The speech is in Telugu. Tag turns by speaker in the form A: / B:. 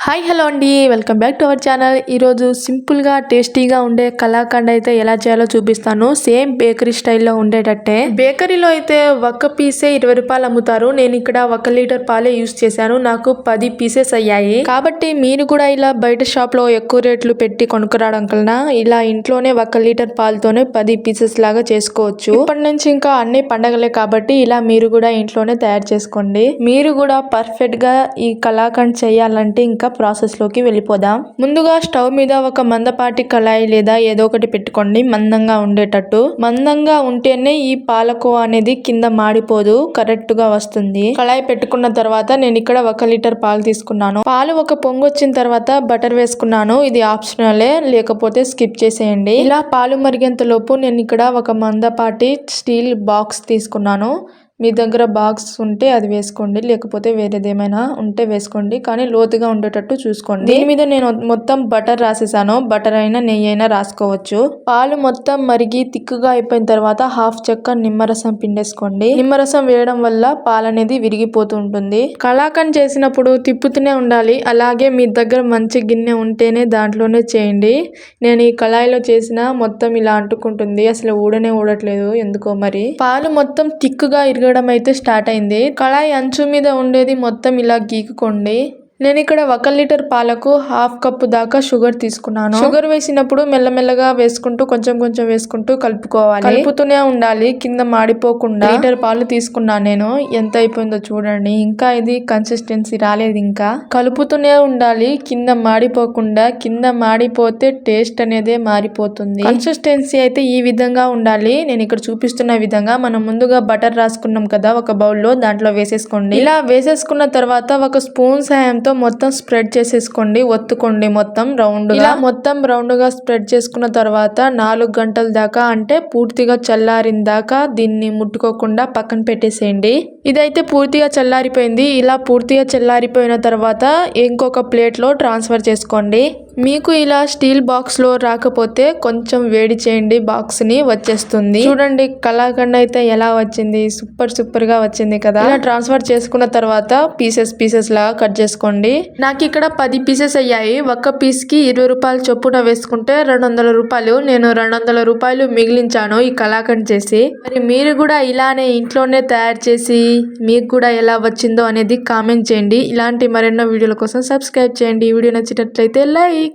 A: హాయ్ హలో అండి welcome back to our channel. ఈరోజు సింపుల్గా టేస్టీగా ఉండే కలాకండ్ అయితే ఎలా చేయాలో చూపిస్తాను. సేమ్ బేకరీ స్టైల్లో ఉండేటట్టే. బేకరీలో అయితే ఒక్క పీసే 20 రూపాయలు అమ్ముతారు. నేను ఇక్కడ 1 లీటర్ పాలే యూస్ చేశాను. నాకు 10 పీసెస్ అయ్యాయి. కాబట్టి మీరు కూడా ఇలా బయట షాప్లో ఎక్కువ రేట్లు పెట్టి కొనుక్కురావడం కన్నా ఇలా ఇంట్లోనే 1 లీటర్ పాలతోనే 10 పీసెస్ లాగా చేసుకోవచ్చు. ఇప్పటి నుంచి ఇంకా అన్ని పండగలే కాబట్టి ఇలా మీరు కూడా ఇంట్లోనే తయారు చేసుకోండి. మీరు కూడా పర్ఫెక్ట్ గా ఈ కలాకండ్ చేయాలంటే ఇంకా ప్రాసెస్ లోకి వెళ్ళిపోదాం. ముందుగా స్టవ్ మీద ఒక మందపాటి కళాయి లేదా ఏదో ఒకటి పెట్టుకోండి. మందంగా ఉండేటట్టు. మందంగా ఉంటేనే ఈ పాలకోవా అనేది కింద మాడిపోదు, కరెక్ట్ గా వస్తుంది. కళాయి పెట్టుకున్న తర్వాత నేను ఇక్కడ 1 లీటర్ పాలు తీసుకున్నాను. పాలు ఒక పొంగు వచ్చిన తర్వాత బటర్ వేసుకున్నాను. ఇది ఆప్షనలే, లేకపోతే స్కిప్ చేసేయండి. ఇలా పాలు మరిగేంత లోపు నేను ఇక్కడ ఒక మందపాటి స్టీల్ బాక్స్ తీసుకున్నాను. మీ దగ్గర బాక్స్ ఉంటే అది వేసుకోండి, లేకపోతే వేరేది ఏమైనా ఉంటే వేసుకోండి, కానీ లోతుగా ఉండేటట్టు చూసుకోండి. దీని మీద నేను మొత్తం బటర్ రాసేసాను. బటర్ అయినా నెయ్యి అయినా రాసుకోవచ్చు. పాలు మొత్తం మరిగి తిక్కుగా అయిపోయిన తర్వాత హాఫ్ చెక్క నిమ్మరసం పిండేసుకోండి. నిమ్మరసం వేయడం వల్ల పాలు అనేది విరిగిపోతూ ఉంటుంది. కలాకండ్ చేసినప్పుడు తిప్పుతూనే ఉండాలి. అలాగే మీ దగ్గర మంచి గిన్నె ఉంటేనే దాంట్లోనే చేయండి. నేను ఈ కళాయిలో చేసిన మొత్తం ఇలా అంటుకుంటుంది, అసలు ఊడట్లేదు ఎందుకో మరి. పాలు మొత్తం తిక్కుగా అయితే స్టార్ట్ అయింది. కళాయి అంచు మీద ఉండేది మొత్తం ఇలా గీకుకోండి. నేను ఇక్కడ 1 లీటర్ పాలకు హాఫ్ కప్పు దాకా షుగర్ తీసుకున్నాను. షుగర్ వేసినప్పుడు మెల్లమెల్లగా వేసుకుంటూ కొంచెం కొంచెం వేసుకుంటూ కలుపుకోవాలి. కలుపుతూనే ఉండాలి, కింద మాడిపోకుండా. లీటర్ పాలు తీసుకున్నాను నేను. ఎంత అయిపోయిందో చూడండి. ఇంకా ఇది కన్సిస్టెన్సీ రాలేదు. ఇంకా కలుపుతూనే ఉండాలి, కింద మాడిపోకుండా. కింద మాడిపోతే టేస్ట్ అనేది మారిపోతుంది. కన్సిస్టెన్సీ అయితే ఈ విధంగా ఉండాలి. నేను ఇక్కడ చూపిస్తున్న విధంగా. మనం ముందుగా బటర్ రాసుకున్నాం కదా ఒక బౌల్లో, దాంట్లో వేసేసుకోండి. ఇలా వేసేసుకున్న తర్వాత ఒక స్పూన్ సాయంతో మొత్తం స్ప్రెడ్ చేసేసుకోండి. ఒత్తుకోండి మొత్తం రౌండ్ గా. ఇలా మొత్తం రౌండ్ గా స్ప్రెడ్ చేసుకున్న తర్వాత 4 గంటల దాకా, అంటే పూర్తిగా చల్లారిన దాకా దీన్ని ముట్టుకోకుండా పక్కన పెట్టేసేయండి. ఇదైతే పూర్తిగా చల్లారిపోయింది. ఇలా పూర్తిగా చల్లారిపోయిన తర్వాత ఇంకొక ప్లేట్ లో ట్రాన్స్ఫర్ చేసుకోండి. మీకు ఇలా స్టీల్ బాక్స్ లో రాకపోతే కొంచెం వేడి చేయండి, బాక్స్ ని వచ్చేస్తుంది. చూడండి కలాకండ్ అయితే ఎలా వచ్చింది. సూపర్ గా వచ్చింది కదా. ఇలా ట్రాన్స్ఫర్ చేసుకున్న తర్వాత పీసెస్ లాగా కట్ చేసుకోండి. నాకు ఇక్కడ 10 పీసెస్ అయ్యాయి. ఒక్క పీస్ కి 20 రూపాయలు చొప్పున వేసుకుంటే 200 రూపాయలు. నేను 200 రూపాయలు మిగిలించాను ఈ కలాకండ్ చేసి. మరి మీరు కూడా ఇలానే ఇంట్లోనే తయారు చేసి మీకు కూడా ఎలా వచ్చిందో అనేది కామెంట్ చేయండి. ఇలాంటి మరెన్నో వీడియోల కోసం సబ్స్క్రైబ్ చేయండి. ఈ వీడియో నచ్చినట్లయితే లైక్.